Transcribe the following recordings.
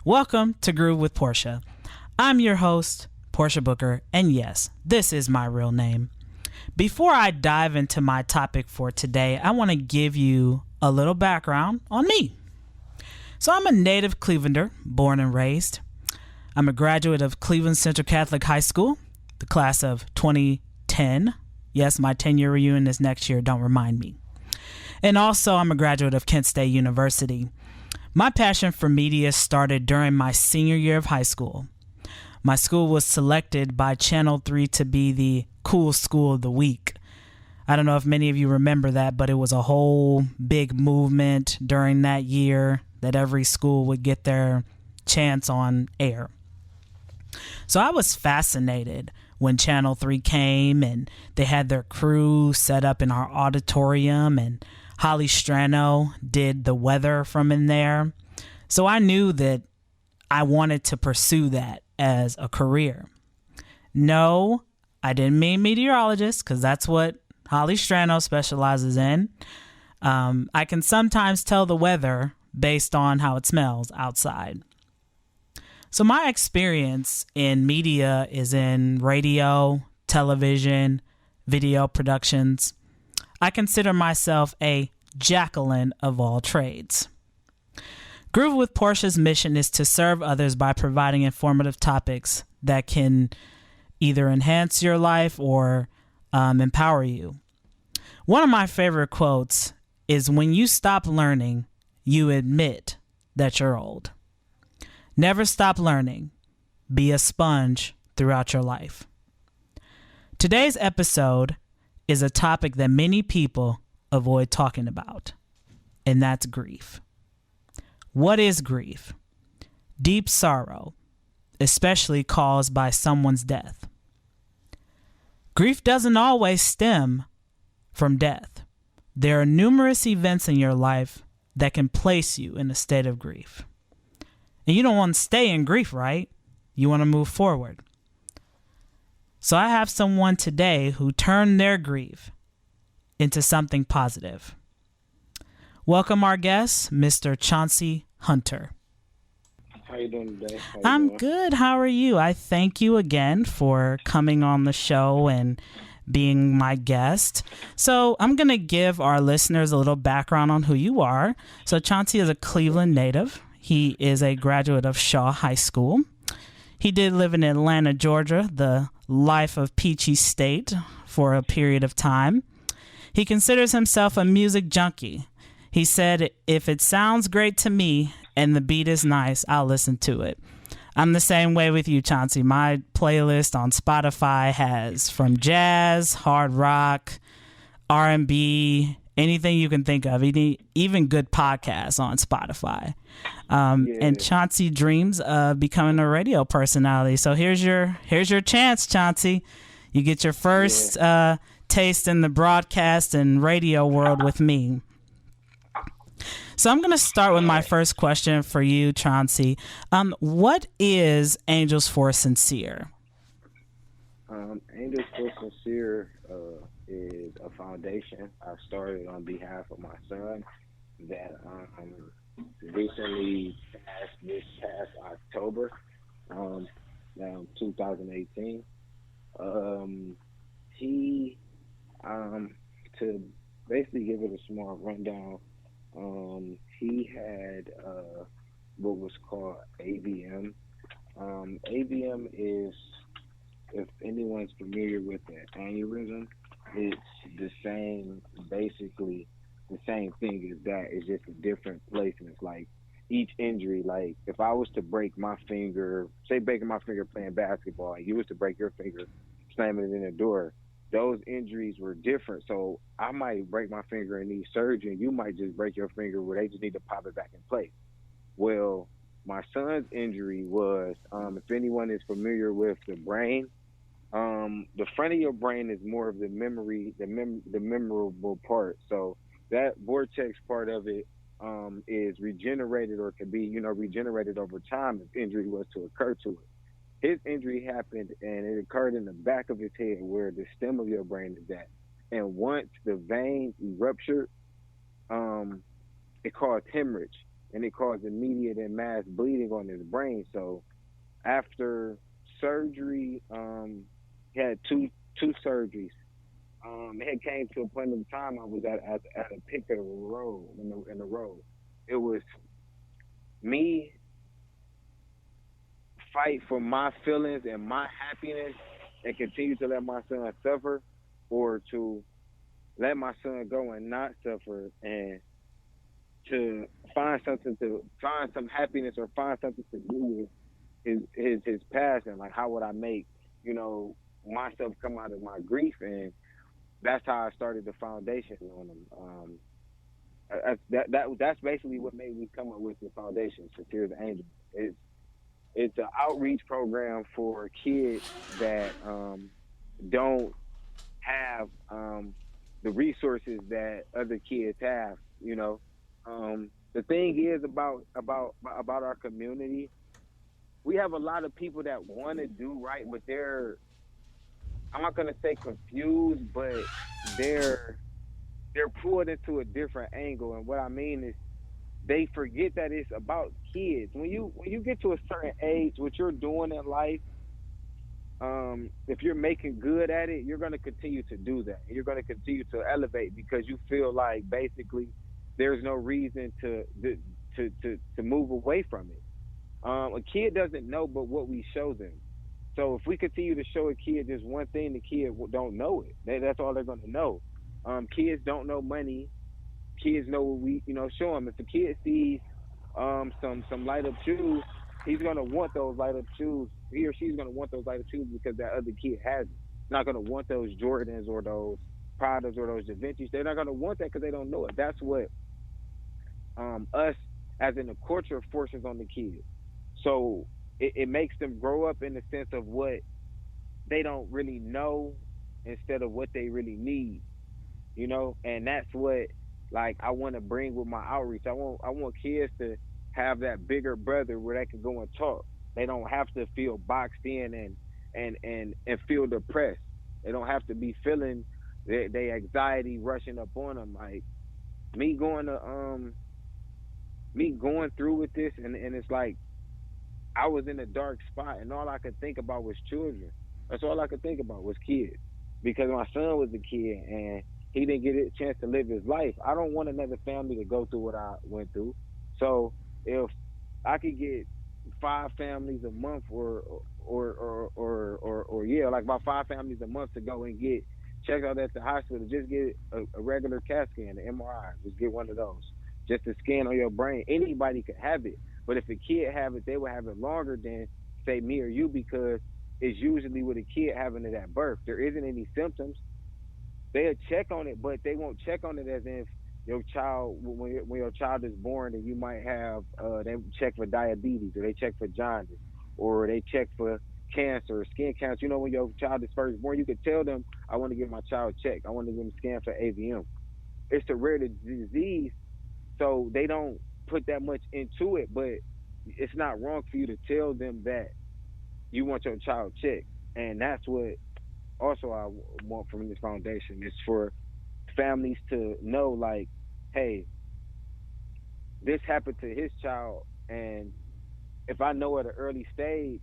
Welcome to Groove with Portia. I'm your host, Portia Booker, and yes, this is my real name. Before I dive into my topic for today, I want to give you a little background on me. So I'm a native Clevelander, born and raised. I'm a graduate of Cleveland Central Catholic High School, the class of 2010. Yes, my 10-year reunion is next year, don't remind me. And also, I'm a graduate of Kent State University. My passion for media started during my senior year of high school. My school was selected by Channel 3 to be the cool school of the week. I don't know if many of you remember that, but it was a whole big movement during that year that every school would get their chance on air. So I was fascinated when Channel 3 came and they had their crew set up in our auditorium, and Holly Strano did the weather from in there. So I knew that I wanted to pursue that as a career. No, I didn't mean meteorologist, because that's what Holly Strano specializes in. I can sometimes tell the weather based on how it smells outside. So my experience in media is in radio, television, video productions. I consider myself a Jacqueline of all trades. Groove with Portia's mission is to serve others by providing informative topics that can either enhance your life or empower you. One of my favorite quotes is, "When you stop learning, you admit that you're old." Never stop learning. Be a sponge throughout your life. Today's episode is a topic that many people avoid talking about, and that's grief. What is grief? Deep sorrow, especially caused by someone's death. Grief doesn't always stem from death. There are numerous events in your life that can place you in a state of grief. And you don't want to stay in grief, right? You want to move forward. So I have someone today who turned their grief into something positive. Welcome our guest, Mr. Chancye Hunter. How you doing today? I'm good. How are you? I thank you again for coming on the show and being my guest. So I'm going to give our listeners a little background on who you are. So Chancye is a Cleveland native. He is a graduate of Shaw High School. He did live in Atlanta, Georgia, the life of Peachy State, for a period of time. He considers himself a music junkie. He said, "If it sounds great to me and the beat is nice, I'll listen to it." I'm the same way with you, Chancye. My playlist on Spotify has from jazz, hard rock, R&B, anything you can think of, even good podcasts on Spotify. And Chancye dreams of becoming a radio personality. So here's your chance, Chancye. You get your first taste in the broadcast and radio world with me. So I'm going to start with my first question for you, Chancye. What is Angels for Sincere? Angels for Sincere is a foundation I started on behalf of my son that recently passed this past October, 2018. He, to basically give it a small rundown, he had what was called AVM. AVM is, if anyone's familiar with an aneurysm, it's basically the same thing as that. It's just a different place, and it's like each injury, like if I was to break my finger, say breaking my finger playing basketball, like you was to break your finger slamming it in a door, those injuries were different. So I might break my finger and need surgery, and you might just break your finger where they just need to pop it back in place. Well, my son's injury was, if anyone is familiar with the brain, the front of your brain is more of the memory, the memorable part. So that vortex part of it is regenerated, or can be, regenerated over time if injury was to occur to it. His injury happened, and it occurred in the back of his head where the stem of your brain is at. And once the vein ruptured, it caused hemorrhage. and it caused immediate and mass bleeding on his brain. So after surgery, he had two surgeries. It had came to a point of time I was at a pick of the road in the road. It was me fight for my feelings and my happiness and continue to let my son suffer, or to let my son go and not suffer, and to find some happiness or find something to do with his passion. Like, how would I make, you know, myself come out of my grief? And that's how I started the foundation on him. That's basically what made me come up with the foundation, Sincere the Angel. It's an outreach program for kids that don't have the resources that other kids have. You know, the thing is about our community. We have a lot of people that want to do right, but I'm not gonna say confused, but they're they're pulled into a different angle. And what I mean is, they forget that it's about kids. When you get to a certain age, what you're doing in life, if you're making good at it, you're going to continue to do that. You're going to continue to elevate because you feel like basically there's no reason to move away from it. A kid doesn't know but what we show them. So if we continue to show a kid just one thing, the kid don't know it. That's all they're going to know. Kids don't know money. Kids know what we, show them. If the kid sees some light up shoes, he's gonna want those light up shoes. He or she's gonna want those light up shoes because that other kid has it. Not gonna want those Jordans or those Pradas or those Da Vinci's. They're not gonna want that because they don't know it. That's what us as in the culture forces on the kids. So it makes them grow up in the sense of what they don't really know instead of what they really need. And that's what, like, I want to bring with my outreach. I want kids to have that bigger brother where they can go and talk. They don't have to feel boxed in and feel depressed. They don't have to be feeling their anxiety rushing up on them. Like, me going to me going through with this, and it's like I was in a dark spot and all I could think about was children. That's all I could think about was kids. Because my son was a kid and he didn't get a chance to live his life. I don't want another family to go through what I went through. So if I could get 5 families a month, or yeah, like about 5 families a month to go and get checked out at the hospital, just get a regular CAT scan, an MRI, just get one of those, just to scan on your brain. Anybody could have it, but if a kid have it, they will have it longer than say me or you, because it's usually with a kid having it at birth. There isn't any symptoms. They'll check on it, but they won't check on it as if your child, when your child is born, and you might have, they check for diabetes, or they check for jaundice, or they check for cancer or skin cancer. When your child is first born, you could tell them, I want to get my child checked. I want to get them scanned for AVM. It's a rare disease, so they don't put that much into it, but it's not wrong for you to tell them that you want your child checked. And that's what also I want from this foundation, is for families to know, like, hey, this happened to his child, and if I know at an early stage,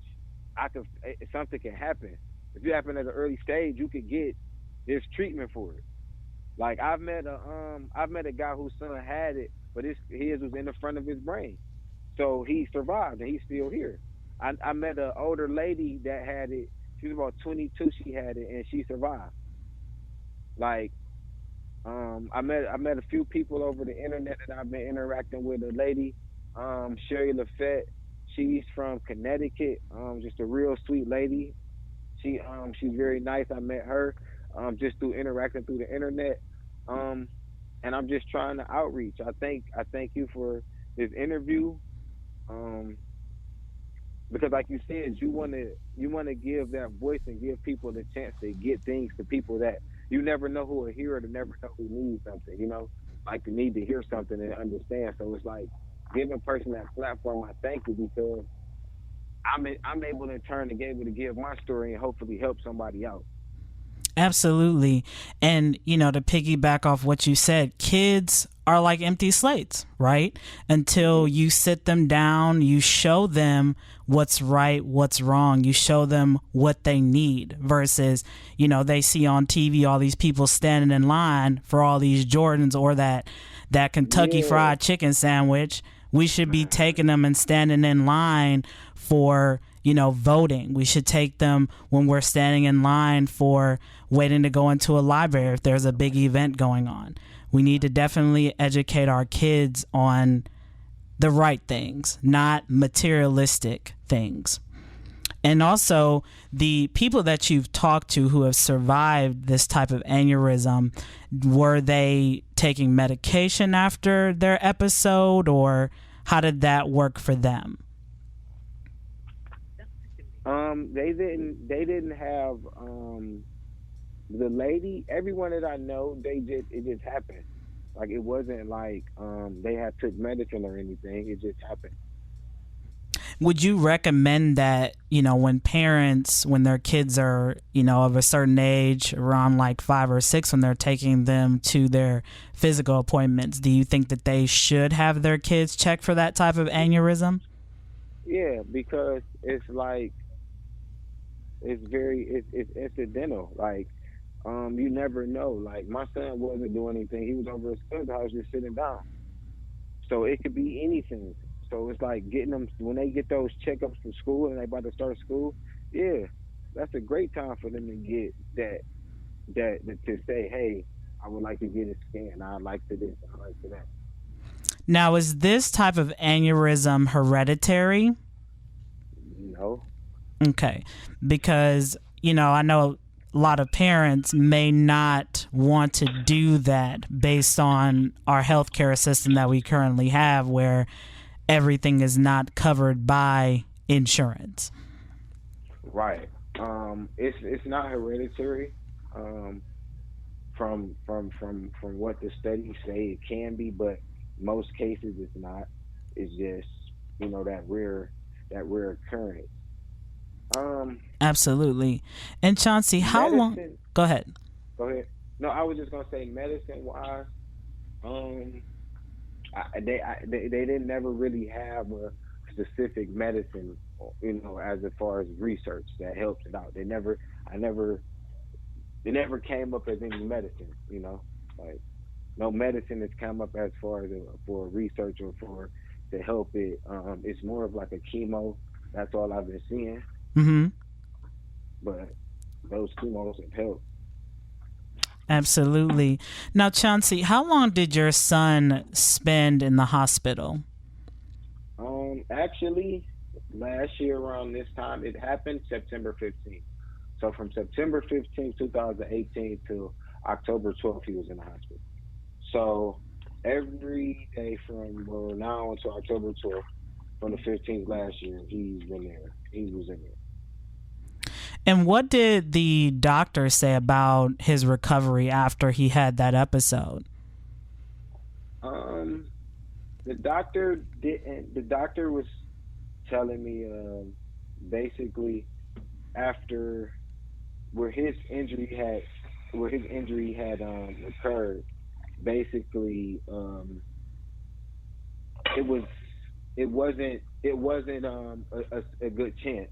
something can happen. If you happen at an early stage, you could get this treatment for it. Like, I've met a guy whose son had it, but his was in the front of his brain, so he survived and he's still here. I met an older lady that had it. She was about 22. She had it and she survived. Like, I met a few people over the internet that I've been interacting with. A lady, Sherry Lafette. She's from Connecticut. Just a real sweet lady. She's very nice. I met her just through interacting through the internet. Um, and I'm just trying to outreach. I thank you for this interview. Um, because, like you said, you want to give that voice and give people the chance to get things to people that you never know who will hear it, or never know who needs something. Like, you need to hear something and understand. So it's like giving a person that platform. I thank you, because I'm able in turn to be able to give my story and hopefully help somebody out. Absolutely. And, to piggyback off what you said, kids are like empty slates, right? Until Hmm. you sit them down, you show them what's right, what's wrong, you show them what they need versus, they see on TV all these people standing in line for all these Jordans or that Kentucky Yeah. Fried Chicken sandwich. We should be taking them and standing in line for, voting. We should take them when we're standing in line for waiting to go into a library if there's a big event going on. We need to definitely educate our kids on the right things, not materialistic things. And also, the people that you've talked to who have survived this type of aneurysm, were they taking medication after their episode, or how did that work for them? They didn't have the lady. Everyone that I know, it just happened. Like, it wasn't like they had took medicine or anything. It just happened. Would you recommend that, when their kids are, of a certain age, around like 5 or 6, when they're taking them to their physical appointments, do you think that they should have their kids check for that type of aneurysm? Yeah, because it's like it's incidental. Like, you never know. Like, my son wasn't doing anything. He was over at his cousin's house just sitting down. So it could be anything. So it's like getting them when they get those checkups for school and they about to start school. Yeah, that's a great time for them to get that to say, hey, I would like to get a scan. I like to this. I like to that. Now, is this type of aneurysm hereditary? No. Okay. Because, I know a lot of parents may not want to do that based on our healthcare system that we currently have, where everything is not covered by insurance. Right. It's not hereditary. Um, from what the studies say, it can be, but most cases it's not. It's just that rare occurrence. Um, Absolutely. And Chauncey, how long? medicine. Go ahead. Go ahead. No, I was just gonna say medicine wise. Um, they didn't never really have a specific medicine, as far as research that helps it out. I never, it never came up as any medicine, like no medicine has come up as far as for research or for to help it. It's more of like a chemo. That's all I've been seeing, Mm-hmm. but those chemos have helped. Absolutely. Now, Chauncey, how long did your son spend in the hospital? Actually, last year around this time, it happened September 15th. So from September 15th, 2018 to October 12th, he was in the hospital. So every day from now until October 12th, from the 15th last year, he's been there. He was in there. And what did the doctor say about his recovery after he had that episode? Um, the doctor didn't. The doctor was telling me, basically after where his injury had occurred. Basically, it was it wasn't a good chance,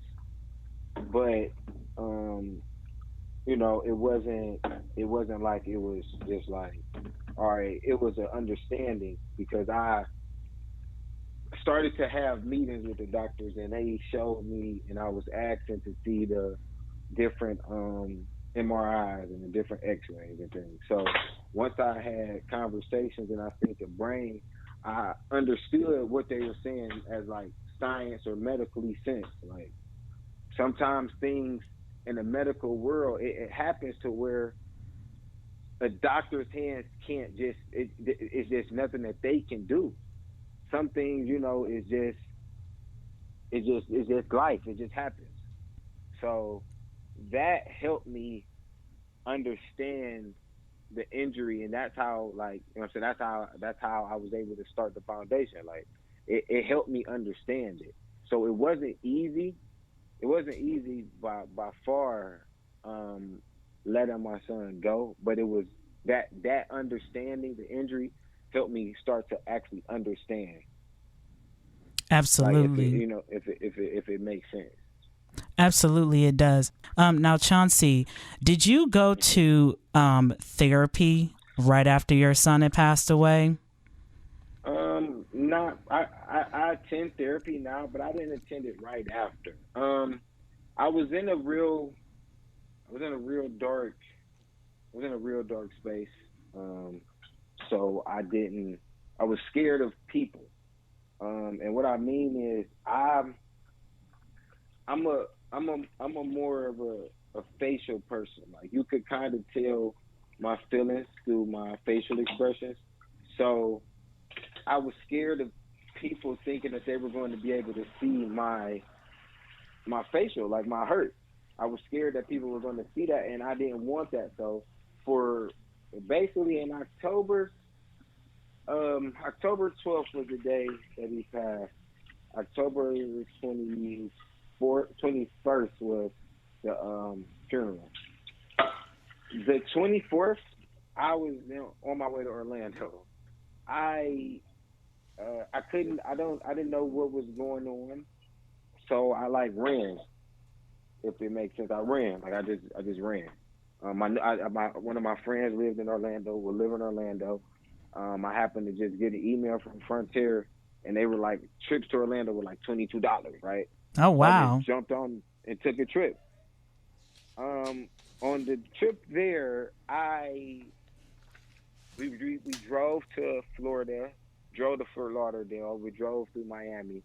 but um, it wasn't like it was just like all right. It was an understanding because I started to have meetings with the doctors and they showed me and I was asking to see the different MRIs and the different X-rays and things. So once I had conversations and I think the brain, I understood what they were saying as like science or medically sense. Like sometimes things in the medical world, it happens to where a doctor's hands can't it's just nothing that they can do. Some things, it's just life. It just happens. So that helped me understand the injury, and that's how, like, what I'm saying, that's how I was able to start the foundation. Like it helped me understand it. So it wasn't easy. It wasn't easy by far. letting my son go, but it was that understanding the injury helped me start to actually understand, like if it Absolutely. if it makes sense. Absolutely, it does. Now, Chauncey, did you go Hmm. to therapy right after your son had passed away? Not I attend therapy now, but I didn't attend it right after. I was in a real I was in a real dark I was in a real dark space. Um, so I didn't. I was scared of people. And what I mean is, I'm a I'm a more of a facial person. Like you could kind of tell my feelings through my facial expressions. So I was scared of people thinking that they were going to be able to see my facial, like my hurt. I was scared that people were going to see that, and I didn't want that. So for basically in October 12th was the day that he passed. October 21st was the funeral. The 24th, I was on my way to Orlando. I I didn't know what was going on, so I like ran. If it makes sense, I ran. Like I just ran. My one of my friends lived in Orlando. Will live in Orlando. I happened to just get an email from Frontier, and they were like trips to Orlando were like $22, right? Oh, So I just wow. jumped on and took a trip. Um, on the trip there, I we drove to Florida, drove to Fort Lauderdale, we drove through Miami.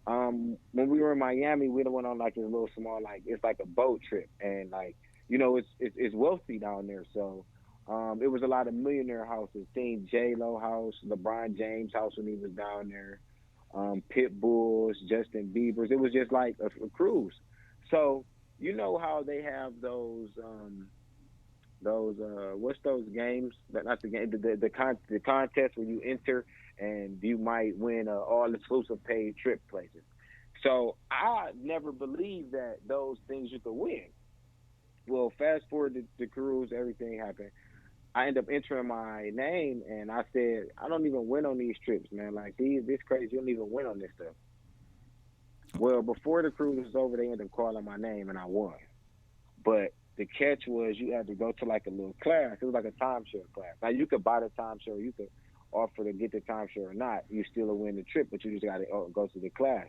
When we were in Miami, we went on like a little small, like it's like a boat trip, and like it's wealthy down there, so it was a lot of millionaire houses. Seen J Lo house, LeBron James house when he was down there, Pit Bulls, Justin Bieber's. It was just like a cruise. So you know how they have those what's those games, not the game, the contest where you enter and you might win all exclusive paid trip places. So I never believed that those things you could win. Well, fast forward to the cruise, everything happened. I end up entering my name, and I said, I don't even win on these trips, man. Like these, this crazy. You don't even win on this stuff. Well, before the cruise was over, they ended up calling my name, and I won. But the catch was you had to go to like a little class. It was like a timeshare class. Now you could buy the timeshare, you could offer to get the timeshare or not. You still will win the trip, but you just got to go to the class.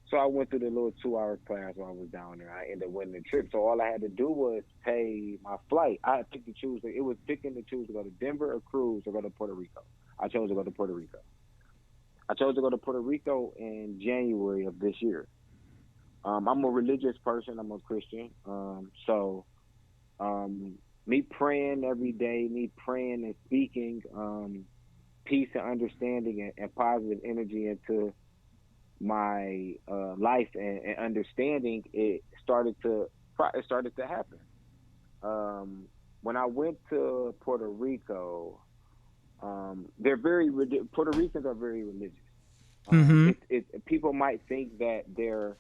So I went through the little 2 hour class while I was down there. I ended up winning the trip. So all I had to do was pay my flight. I had picked to choose. It was picking to choose to go to Denver or cruise or go to Puerto Rico. I chose to go to Puerto Rico. I chose to go to Puerto Rico in January of this year. I'm a religious person. I'm a Christian. Um, me praying every day, me praying and speaking peace and understanding and positive energy into my life and understanding, it started to happen. When I went to Puerto Rico, Puerto Ricans are very religious. Mm-hmm. People might think that they're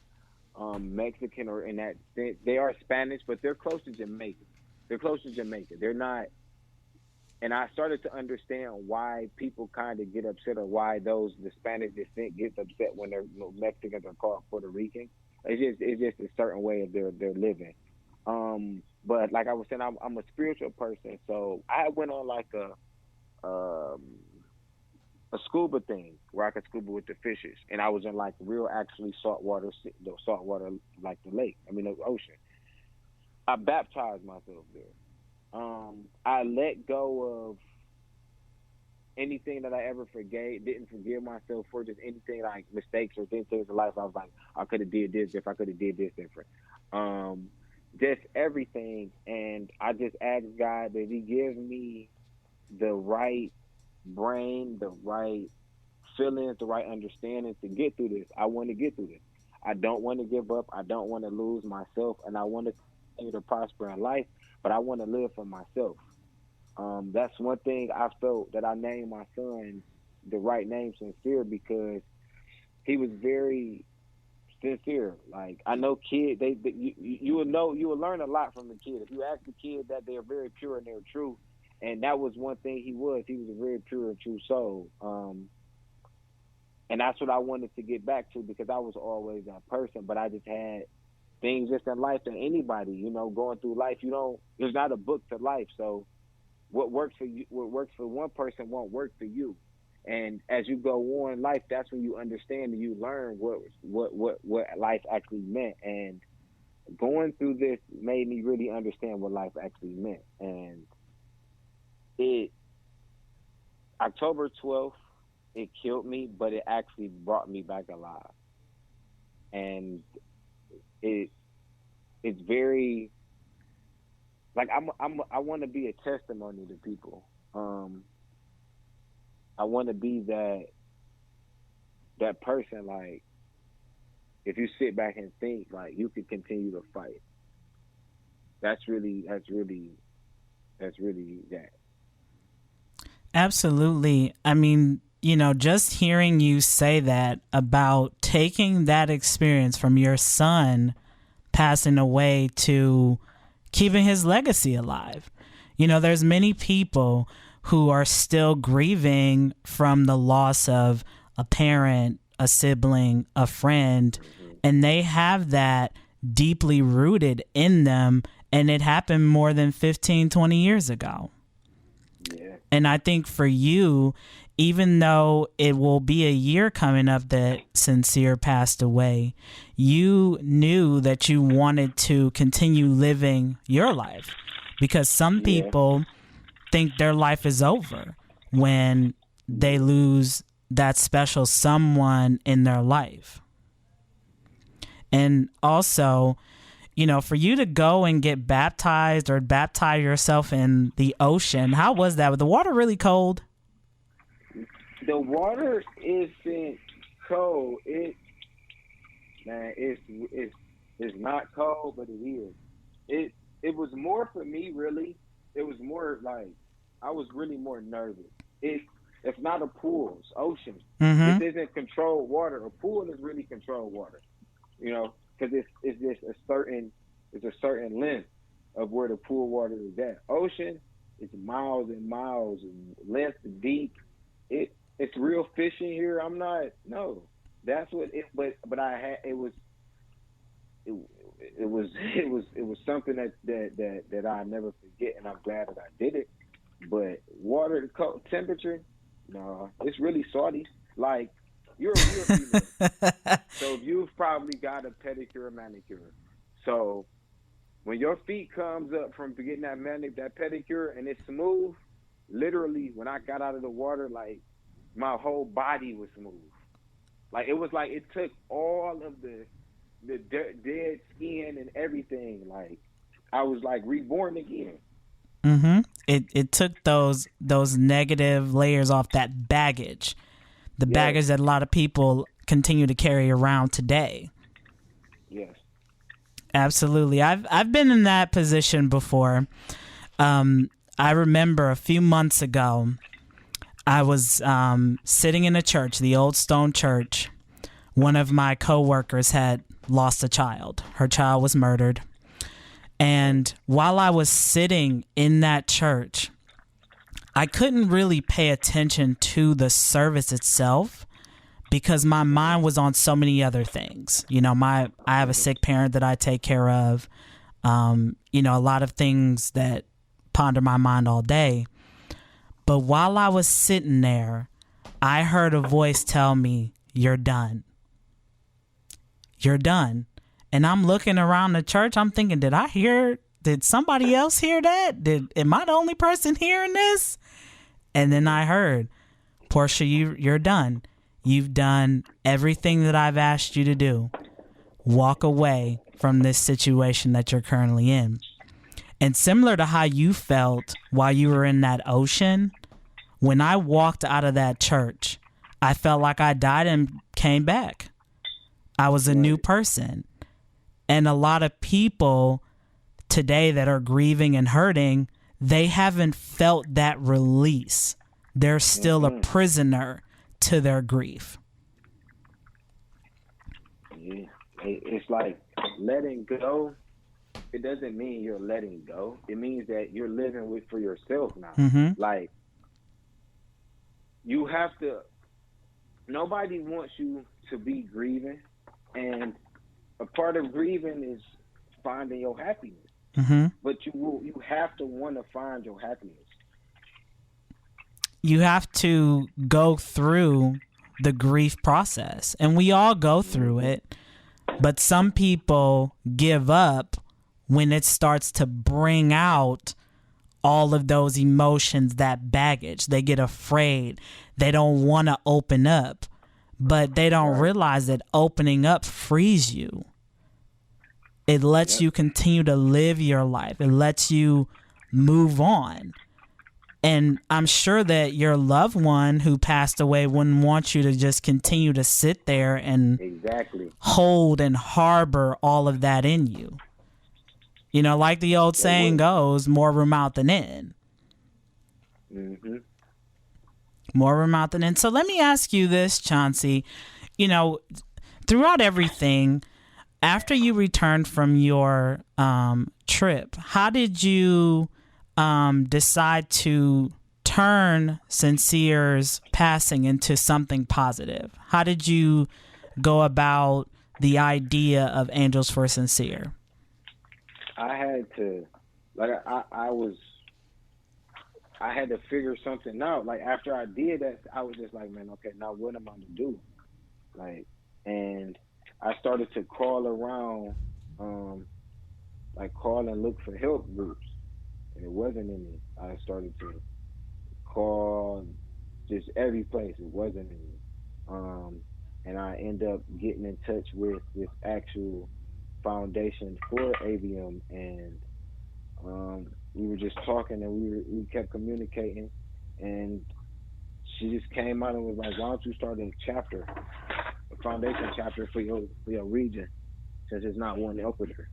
Mexican or in that they are Spanish, but they're close to Jamaica. They're close to Jamaica. They're not, and I started to understand why people kind of get upset or why those the Spanish descent gets upset when they're Mexicans are called Puerto Rican. It's just a certain way of their living. But like I was saying, I'm a spiritual person, so I went on like um, a scuba thing where I could scuba with the fishes, and I was in like real actually saltwater like the lake. I mean the ocean. I baptized myself there. I let go of anything that I ever didn't forgive myself for, just anything like mistakes or things in life. I was like, I could have did this if I could have did this different. Um, just everything, and I just asked God that He give me the right brain, the right feelings, the right understanding to get through this. I want to get through this. I don't want to give up. I don't want to lose myself, and I want to continue to prosper in life. But I want to live for myself. That's one thing I felt that I named my son the right name, Sincere, because he was very sincere. Like I know kids, you will know, you will learn a lot from the kid if you ask the kid that they are very pure and they're true. And that was one thing he was. He was a very pure and true soul. And that's what I wanted to get back to because I was always that person. But I just had things just in life that anybody, going through life, there's not a book to life. So what works for you, what works for one person won't work for you. And as you go on in life, that's when you understand and you learn what life actually meant. And going through this made me really understand what life actually meant. And October 12th, it killed me, but it actually brought me back alive. And it's very, like, I want to be a testimony to people. I want to be that person, like, if you sit back and think, like, you could continue to fight. That's really that. Absolutely. I mean, just hearing you say that about taking that experience from your son passing away to keeping his legacy alive. There's many people who are still grieving from the loss of a parent, a sibling, a friend, and they have that deeply rooted in them, and it happened more than 15, 20 years ago. Yeah. And I think for you, even though it will be a year coming up that Sincere passed away, you knew that you wanted to continue living your life because some people think their life is over when they lose that special someone in their life. And also, for you to go and get baptized or baptize yourself in the ocean, how was that? Was the water really cold? The water isn't cold. It's not cold, but it is. It was more for me, really. It was more like I was really more nervous. It's not a pool. It's ocean. Mm-hmm. This isn't controlled water. A pool is really controlled water. Because it's just a certain length of where the pool water is at. Ocean is miles and miles and length deep. It's real fishing here. That's what it. But I had it was something that I never forget, and I'm glad that I did it. But water temperature, no, it's really salty. Like you're a real female, so you've probably got a pedicure or manicure. So when your feet comes up from getting that pedicure and it's smooth, literally when I got out of the water, like my whole body was smooth. Like it was like it took all of the dead skin and everything. Like I was like reborn again. Mm-hmm. It took those negative layers off, that baggage, the baggage that a lot of people continue to carry around today. Yes, absolutely. I've been in that position before. I remember a few months ago, I was sitting in a church, the old stone church. One of my coworkers had lost a child. Her child was murdered. And while I was sitting in that church, I couldn't really pay attention to the service itself because my mind was on so many other things. I have a sick parent that I take care of. A lot of things that ponder my mind all day. But while I was sitting there, I heard a voice tell me, "You're done. You're done." And I'm looking around the church. I'm thinking, did somebody else hear that? Am I the only person hearing this? And then I heard, "Portia, you're done. You've done everything that I've asked you to do. Walk away from this situation that you're currently in." And similar to how you felt while you were in that ocean, when I walked out of that church, I felt like I died and came back. I was a new person. And a lot of people today that are grieving and hurting, they haven't felt that release. They're still a prisoner to their grief. Yeah, It's like letting go. It doesn't mean you're letting go. It means that you're living with for yourself now. Mm-hmm. Like you have to. Nobody wants you to be grieving, and a part of grieving is finding your happiness. Mm-hmm. But you have to want to find your happiness. You have to go through the grief process, and we all go through it, but some people give up when it starts to bring out all of those emotions, that baggage. They get afraid. They don't want to open up, but they don't realize that opening up frees you. It lets you continue to live your life. It lets you move on. And I'm sure that your loved one who passed away wouldn't want you to just continue to sit there and hold and harbor all of that in you. You know, like the old saying goes, more room out than in. Mm-hmm. More room out than in. So let me ask you this, Chancye. You know, throughout everything, after you returned from your trip, how did you decide to turn Chanceye's passing into something positive? How did you go about the idea of Angels for Chancye? I had to, like, I had to figure something out. Like, after I did that, I was just like, man, okay, now what am I to do? Like, and I started to call around, like, call and look for help groups. And it wasn't in me. I started to call just every place. It wasn't in me. And I end up getting in touch with this actual foundation for ABM, and we were just talking, and we kept communicating, and she just came out and was like, why don't you start a foundation chapter for your region, since it's not one Ecuador.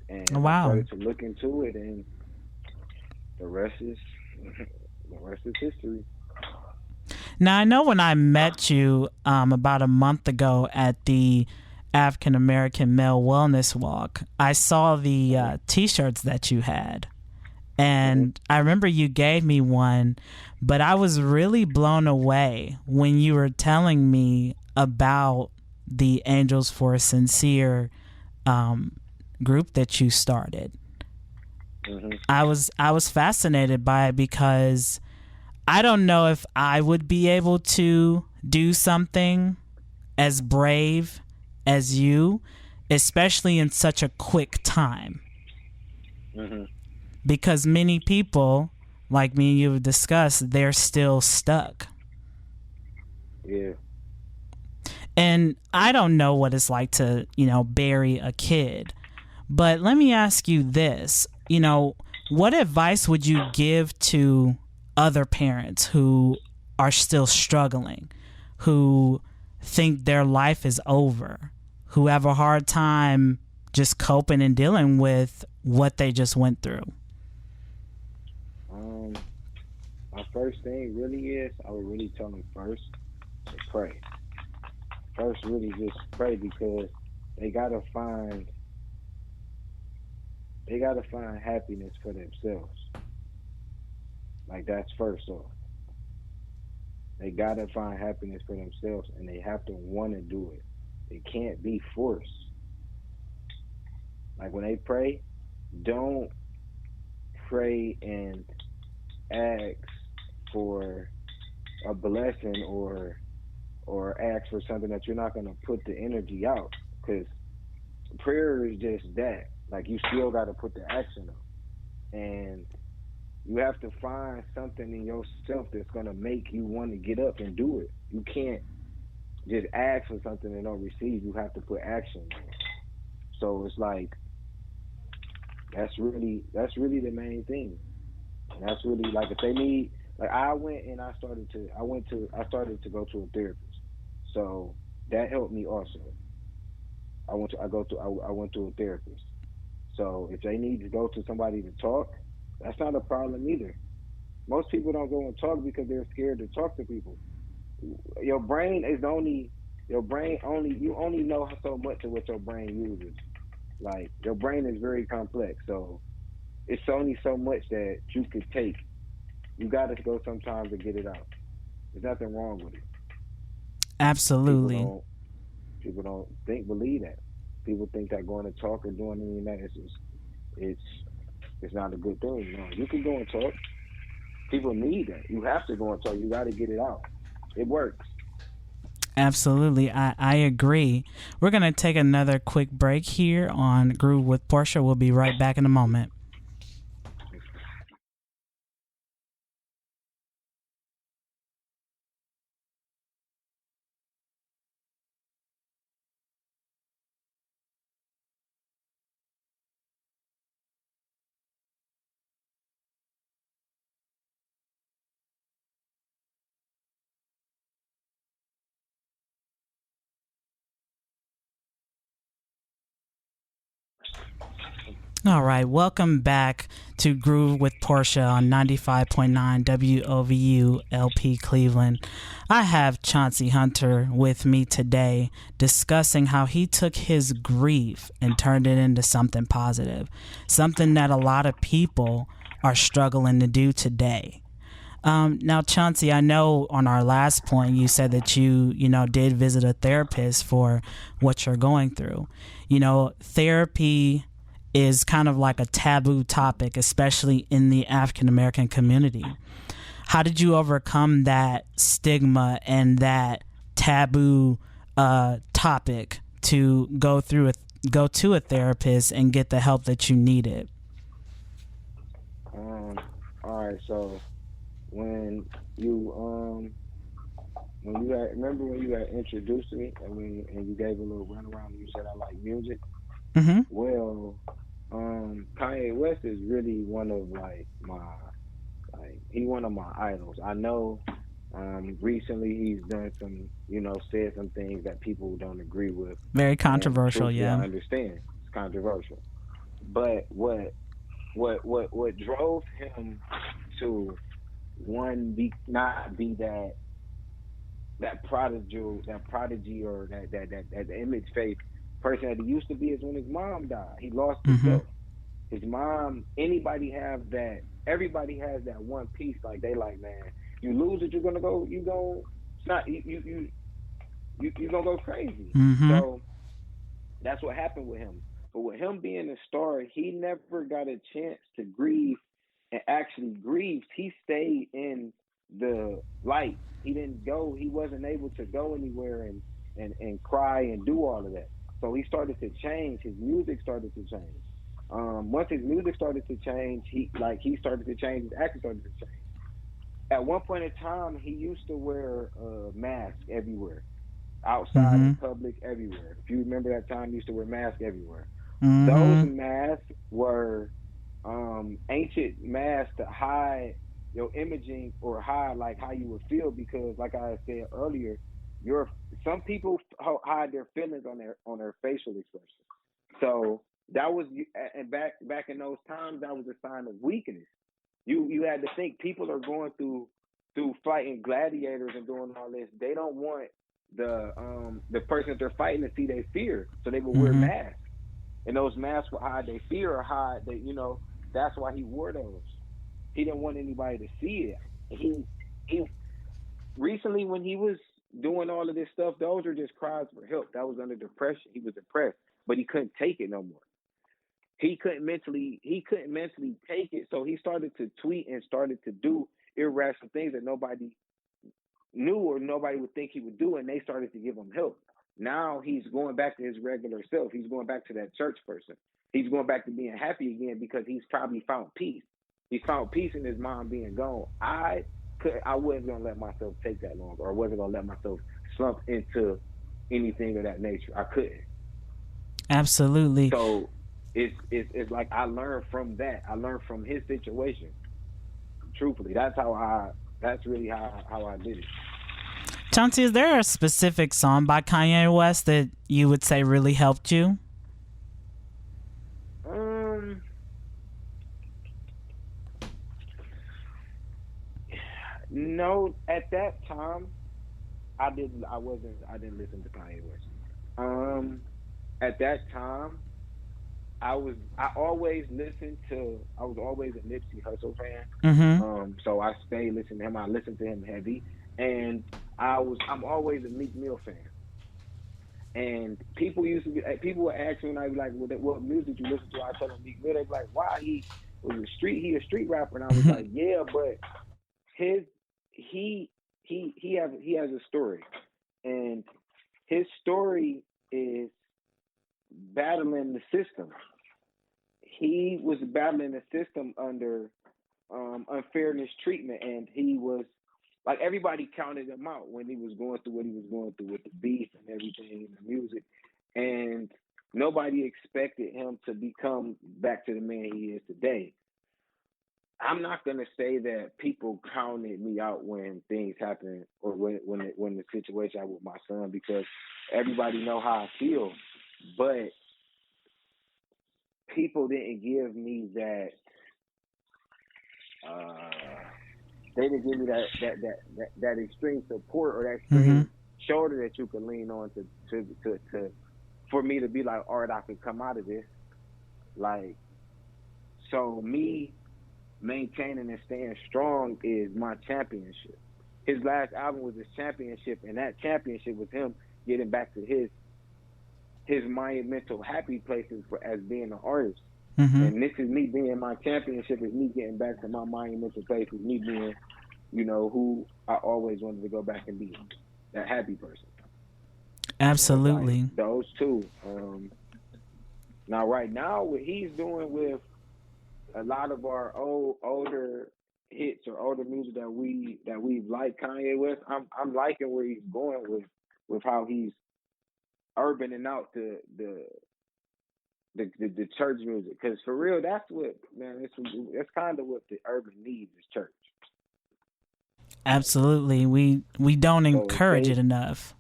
And I started to look into it, and the rest is history. Now, I know when I met you about a month ago at the African American Male Wellness Walk, I saw the T-shirts that you had. And I remember you gave me one, but I was really blown away when you were telling me about the Angels for Chancye group that you started. I was fascinated by it because I don't know if I would be able to do something as brave as you, especially in such a quick time. Because many people, like me and you have discussed, they're still stuck. Yeah. And I don't know what it's like to, bury a kid. But let me ask you this, what advice would you give to other parents who are still struggling, who think their life is over, who have a hard time just coping and dealing with what they just went through? My first thing really is, I would really tell them first to pray. First, really just pray, because they gotta find happiness for themselves. Like, that's first off. They gotta find happiness for themselves, and they have to want to do it. It can't be forced. Like, when they pray, don't pray and ask for a blessing or ask for something that you're not going to put the energy out, because prayer is just that. Like, you still got to put the action up, and you have to find something in yourself that's going to make you want to get up and do it. You can't just ask for something and don't receive. You have to put action in it. So it's like, that's really the main thing. And that's really, like, if they need, like, I started to go to a therapist. So that helped me also. I went to a therapist. So if they need to go to somebody to talk, that's not a problem either. Most people don't go and talk because they're scared to talk to people. Your brain is only Your brain only you only know so much of what your brain uses. Like your brain is very complex, so it's only so much that you could take. You got to go sometimes to get it out. There's nothing wrong with it. People Absolutely. don't people don't think believe that. People think that going to talk or doing any of that is just it's it's not a good thing. No, you can go and talk. People need that. You have to go and talk. You got to get it out. It works. Absolutely. I agree. We're going to take another quick break here on Groove with Portia. We'll be right back in a moment. All right, welcome back to Groove with Portia on 95.9 WOVU LP Cleveland. I have Chancye Hunter with me today discussing how he took his grief and turned it into something positive, something that a lot of people are struggling to do today. Now, Chauncey, I know on our last point you said that you did visit a therapist for what you're going through. Therapy is kind of like a taboo topic, especially in the African American community. How did you overcome that stigma and that taboo topic to go to a therapist and get the help that you needed? Um. All right. So when you when you had remember when you had introduced me and you gave a little runaround and you said I like music. Mm-hmm. Well, Kanye West is really one of he one of my idols. I know recently he's done some said some things that people don't agree with, Very and controversial, truthfully I yeah. understand it's controversial. But what drove him to one be not be that prodigy or that image faith person that he used to be is when his mom died. He lost Mm-hmm. himself. His mom, anybody have that, everybody has that one piece, like they like, man, you lose it, you go it's not you gonna go crazy. Mm-hmm. So that's what happened with him. But with him being a star, he never got a chance to grieve and actually grieved. He stayed in the light. He didn't go. He wasn't able to go anywhere and cry and do all of that. So he started to change. His music started to change. Once his music started to change, he started to change. His acting started to change. At one point in time, he used to wear a mask everywhere, outside Mm-hmm. in public, everywhere. If you remember that time, he used to wear masks everywhere. Those Mm-hmm. masks were ancient masks to hide your imaging or hide like how you would feel because, like I said earlier, your some people hide their feelings on their facial expression. So that was and back in those times, that was a sign of weakness. You had to think people are going through fighting gladiators and doing all this. They don't want the person that they're fighting to see their fear, so they will wear Mm-hmm. masks, and those masks will hide their fear or hide that that's why he wore those. He didn't want anybody to see it. He recently when he was doing all of this stuff, those were just cries for help. That was under depression. He was depressed, but he couldn't take it no more. He couldn't mentally take it, so he started to tweet and started to do irrational things that nobody knew or nobody would think he would do, and they started to give him help. Now he's going back to his regular self. He's going back to that church person. He's going back to being happy again because he's probably found peace. He's found peace in his mom being gone. I wasn't gonna let myself take that long, or I wasn't gonna let myself slump into anything of that nature. I couldn't. Absolutely. So it's like I learned from that. I learned from his situation. Truthfully, that's really how I did it. Chauncey, is there a specific song by Kanye West that you would say really helped you? Um, no, at that time, I didn't listen to Kanye West. Um, at that time, I was always a Nipsey Hussle fan. Mm-hmm. So I stayed listening to him. I listened to him heavy, and I'm always a Meek Mill fan. And people would ask me, and I'd be like, well, what music you listen to? I tell them Meek Mill. They'd be like, why? He a street rapper, and I was like, yeah, but his he has a story, and his story is battling the system. He was battling the system under unfairness treatment, and he was like everybody counted him out when he was going through what he was going through with the beef and everything and the music, and nobody expected him to become back to the man he is today. I'm not gonna say that people counted me out when things happen or when the situation happened with my son, because everybody know how I feel, but people didn't give me that. They didn't give me that extreme support or that Mm-hmm. extreme shoulder that you can lean on to for me to be like, all right, I can come out of this. Like, so me maintaining and staying strong is my championship. His last album was his championship, and that championship was him getting back to his monumental happy places as being an artist. Mm-hmm. And this is me being my championship, is me getting back to my monumental place, is me being, who I always wanted to go back and be, that happy person. Absolutely. Like those two. Now, right now, what he's doing with a lot of our older hits or older music that we've liked Kanye West, I'm liking where he's going with how he's urbaning out the church music, because for real, that's what, man, that's kind of what the urban needs is church. Absolutely. We don't encourage it enough.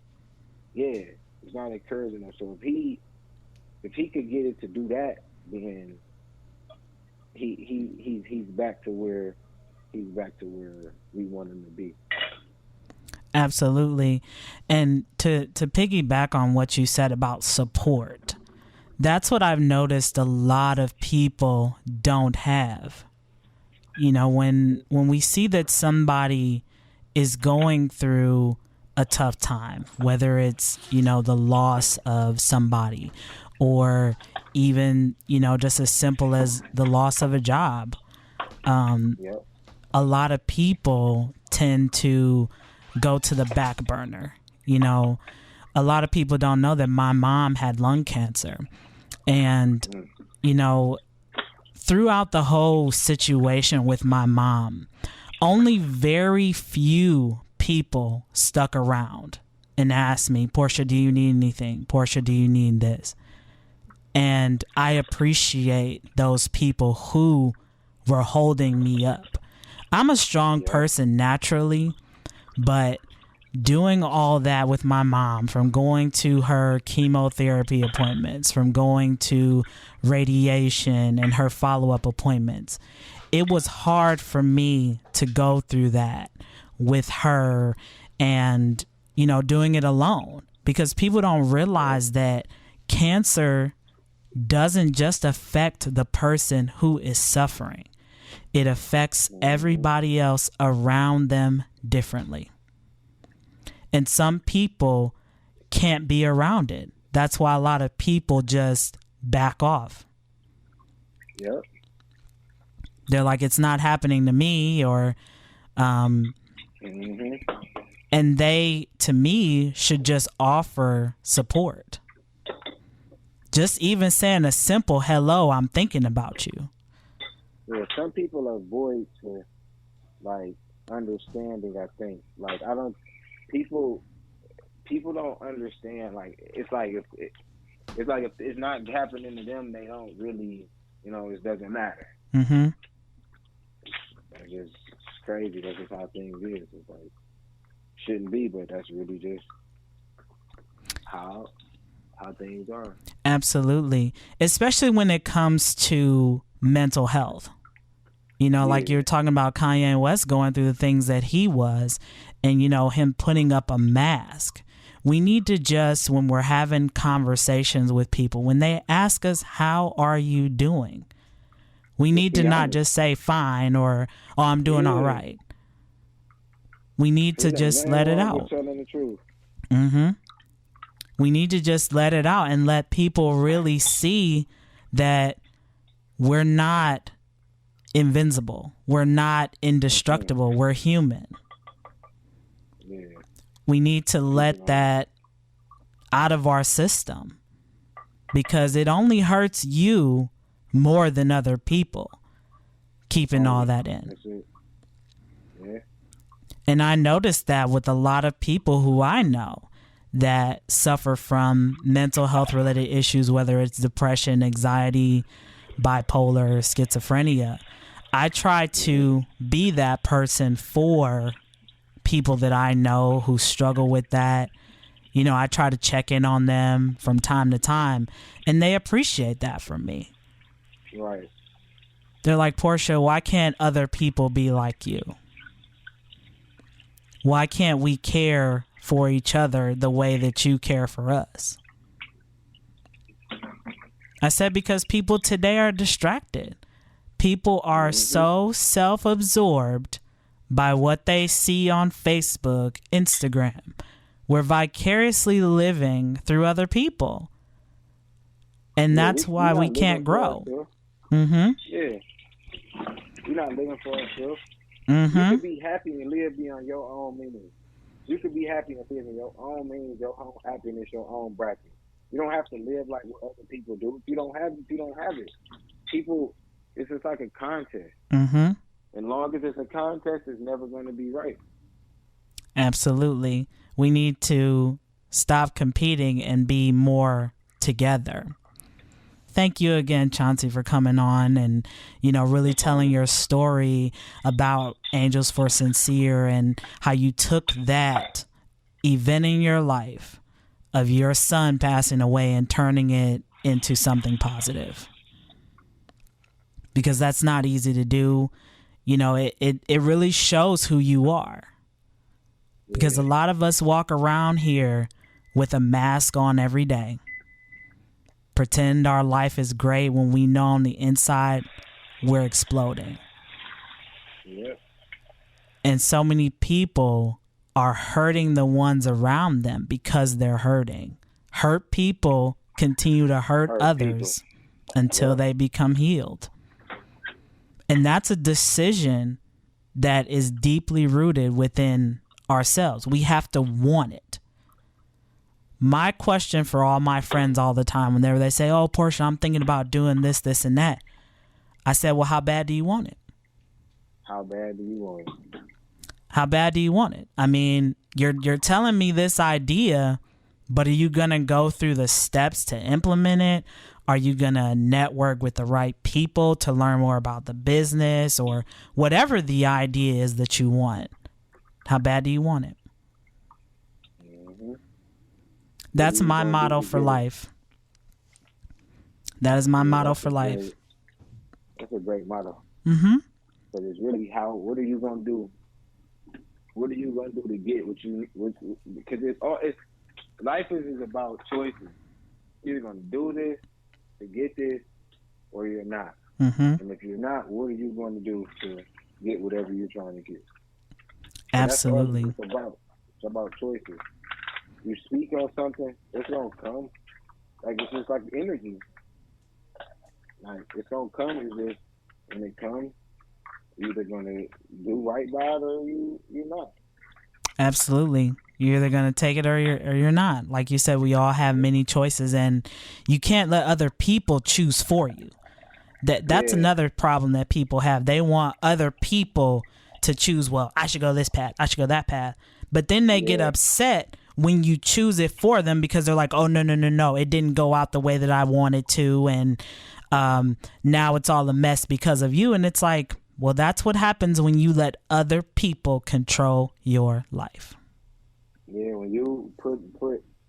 Yeah, it's not encouraging enough. So if he could get it to do that, then he's back to where we want him to be. Absolutely. And to piggyback on what you said about support, that's what I've noticed a lot of people don't have. When we see that somebody is going through a tough time, whether it's, the loss of somebody, or even, just as simple as the loss of a job. Yep. A lot of people tend to go to the back burner. A lot of people don't know that my mom had lung cancer. And, throughout the whole situation with my mom, only very few people stuck around and asked me, Portia, do you need anything? Portia, do you need this? And I appreciate those people who were holding me up. I'm a strong person naturally, but doing all that with my mom, from going to her chemotherapy appointments, from going to radiation and her follow-up appointments, it was hard for me to go through that with her and, doing it alone, because people don't realize that cancer doesn't just affect the person who is suffering. It affects everybody else around them differently. And some people can't be around it. That's why a lot of people just back off. Yep. They're like, it's not happening to me, or, and they, to me, should just offer support. Just even saying a simple hello, I'm thinking about you. Yeah, some people are void to, understanding, I think. People don't understand. It's like if it's not happening to them, they don't really, it doesn't matter. Mm-hmm. It's just crazy. That's just how things is. It's shouldn't be, but that's really just how things are. Absolutely. Especially when it comes to mental health. Like you were talking about Kanye West going through the things that he was. and, him putting up a mask. We need to just, when we're having conversations with people, when they ask us, how are you doing? We need to not just say fine or, oh, I'm doing all right. We need to just let it out. Telling the truth. We need to just let it out and let people really see that we're not invincible. We're not indestructible. We're human. Yeah. We need to let that out of our system because it only hurts you more than other people keeping all that in. That's it. Yeah. And I noticed that with a lot of people who I know that suffer from mental health related issues, whether it's depression, anxiety, bipolar, schizophrenia. I try to be that person for people that I know who struggle with that. I try to check in on them from time to time, and they appreciate that from me. Right. They're like, Portia, why can't other people be like you? Why can't we care for each other the way that you care for us? I said, because people today are distracted. People are so self-absorbed by what they see on Facebook, Instagram. We're vicariously living through other people. And that's why we can't grow. Yeah. You're not living for yourself. You could be happy and live beyond your own means. You could be happy and live in your own means, your own happiness, your own bracket. You don't have to live like what other people do. If you don't have it, you don't have it. People, it's just like a contest. As long as it's a contest, it's never going to be right. Absolutely. We need to stop competing and be more together. Thank you again, Chancye, for coming on and, really telling your story about Angels for Sincere and how you took that event in your life of your son passing away and turning it into something positive. Because that's not easy to do. It really shows who you are. Because a lot of us walk around here with a mask on every day. Pretend our life is great when we know on the inside we're exploding. Yep. And so many people are hurting the ones around them because they're hurting. Hurt people continue to hurt others until they become healed. And that's a decision that is deeply rooted within ourselves. We have to want it. My question for all my friends all the time, whenever they say, oh, Portia, I'm thinking about doing this, this, and that. I said, well, how bad do you want it? How bad do you want it? How bad do you want it? I mean, you're telling me this idea, but are you going to go through the steps to implement it? Are you going to network with the right people to learn more about the business or whatever the idea is that you want? How bad do you want it? That's my motto for life. That is my motto for life. That's a great motto. But it's really what are you going to do? What are you going to do to get because life is about choices. You're going to do this to get this or you're not. And if you're not, what are you going to do to get whatever you're trying to get? Absolutely. It's about choices. You speak on something, it's gonna come. Like it's just like energy. Like it's gonna come. It's just when it comes, you're either gonna do right by it or you're not. Absolutely. You're either gonna take it or you're not. Like you said, we all have many choices, and you can't let other people choose for you. That's another problem that people have. They want other people to choose. Well, I should go this path. I should go that path. But then they get upset when you choose it for them because they're like, oh, no, it didn't go out the way that I wanted to. And now it's all a mess because of you. And it's like, well, that's what happens when you let other people control your life. Yeah, when you put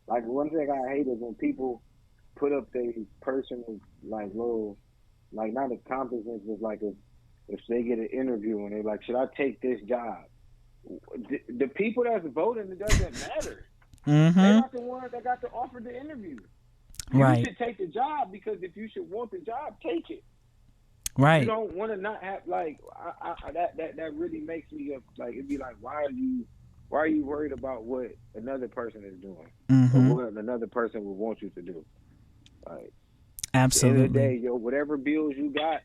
like one thing I hate is when people put up their personal, like little, like not accomplishments, but like if they get an interview and they're like, should I take this job? the people that's voting, it doesn't matter. Mm-hmm. They're not the ones that got to offer the interview. Right. You should take the job, because if you should want the job, take it. Right. You don't want to not have, like, that really makes me like, it'd be like, why are you worried about what another person is doing, Mm-hmm. or what another person would want you to do? Like, absolutely. At the end of the day, whatever bills you got,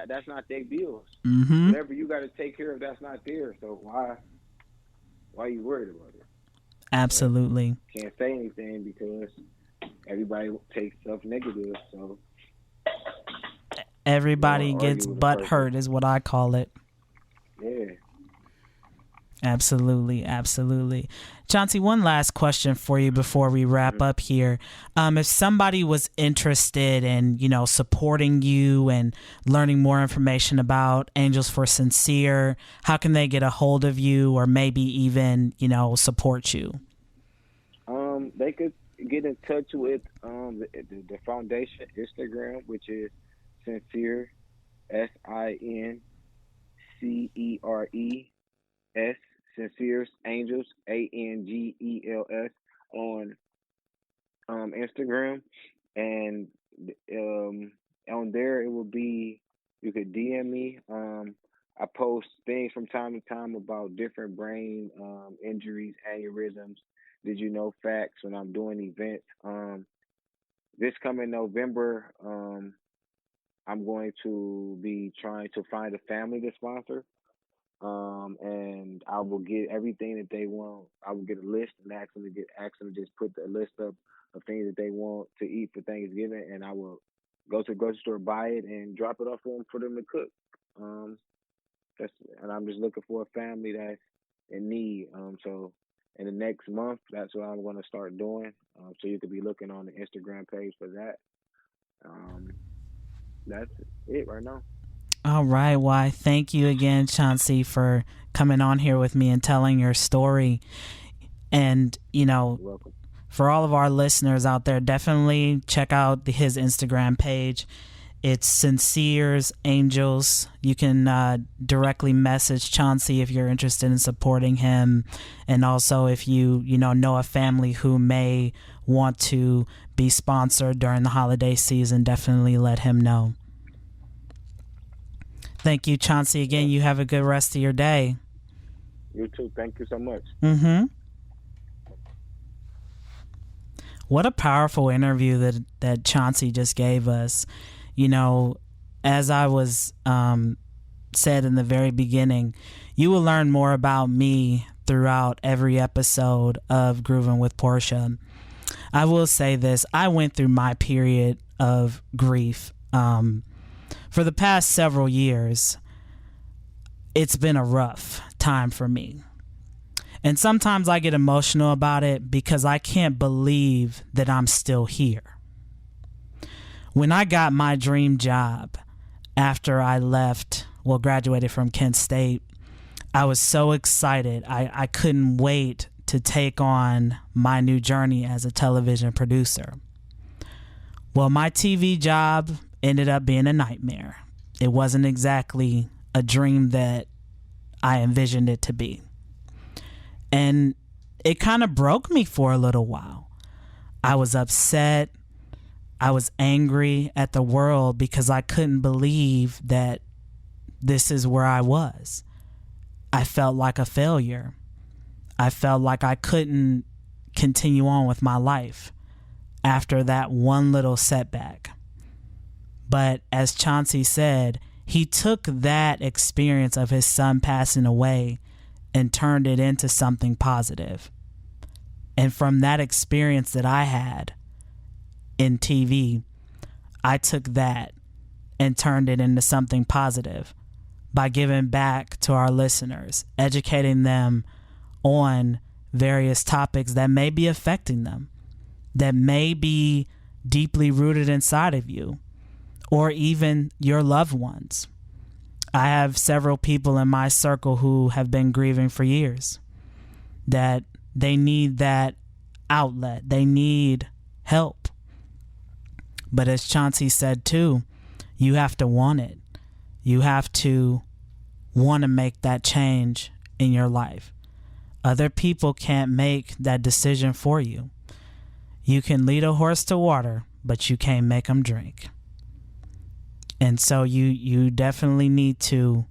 that's not their bills. Mm-hmm. Whatever you got to take care of, that's not theirs. So why are you worried about it? Absolutely. Can't say anything because everybody takes stuff negative. So everybody gets butt hurt, is what I call it. Yeah. Absolutely. Chancye, one last question for you before we wrap up here. If somebody was interested in, supporting you and learning more information about Angels for Sincere, how can they get a hold of you, or maybe even, support you? They could get in touch with the foundation Instagram, which is Sincere, SINCERES, Sincere's Angels, ANGELS, on Instagram, and on there it will be, you could DM me. I post things from time to time about different brain injuries, aneurysms, did you know facts, when I'm doing events. This coming November, I'm going to be trying to find a family to sponsor. And I will get everything that they want. I will get a list and ask them to just put the list up of things that they want to eat for Thanksgiving, and I will go to the grocery store, buy it, and drop it off for them to cook. And I'm just looking for a family that's in need. So in the next month, that's what I'm going to start doing. So you could be looking on the Instagram page for that. That's it right now. All right. Well, thank you again, Chancye, for coming on here with me and telling your story. And, You're welcome. For all of our listeners out there, definitely check out his Instagram page. It's Sincere's Angels. You can directly message Chancye if you're interested in supporting him. And also if you know a family who may want to be sponsored during the holiday season, definitely let him know. Thank you, Chancye. Again, you have a good rest of your day. You too. Thank you so much. Mm-hmm. What a powerful interview that Chancye just gave us. As I was said in the very beginning, you will learn more about me throughout every episode of Groovin' with Portia. I will say this. I went through my period of grief. For the past several years, it's been a rough time for me. And sometimes I get emotional about it because I can't believe that I'm still here. When I got my dream job after I graduated from Kent State, I was so excited. I couldn't wait to take on my new journey as a television producer. Well, my TV job ended up being a nightmare. It wasn't exactly a dream that I envisioned it to be. And it kind of broke me for a little while. I was upset. I was angry at the world because I couldn't believe that this is where I was. I felt like a failure. I felt like I couldn't continue on with my life after that one little setback. But as Chancye said, he took that experience of his son passing away and turned it into something positive. And from that experience that I had in TV, I took that and turned it into something positive by giving back to our listeners, educating them on various topics that may be affecting them, that may be deeply rooted inside of you, or even your loved ones. I have several people in my circle who have been grieving for years, that they need that outlet. They need help. But as Chancye said too, you have to want it. You have to want to make that change in your life. Other people can't make that decision for you. You can lead a horse to water, but you can't make them drink. And so you definitely need to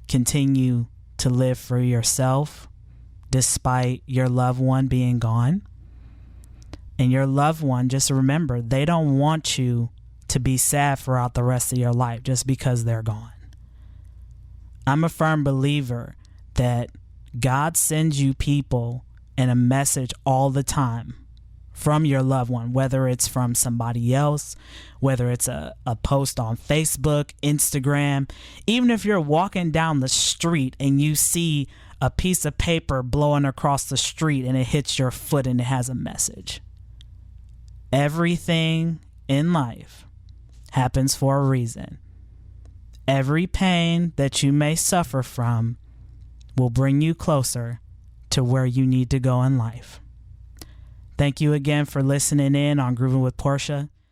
continue to live for yourself despite your loved one being gone. And your loved one, just remember, they don't want you to be sad throughout the rest of your life just because they're gone. I'm a firm believer that God sends you people and a message all the time from your loved one, whether it's from somebody else, whether it's a post on Facebook, Instagram, even if you're walking down the street and you see a piece of paper blowing across the street and it hits your foot and it has a message. Everything in life happens for a reason. Every pain that you may suffer from will bring you closer to where you need to go in life. Thank you again for listening in on Grooving with Portia.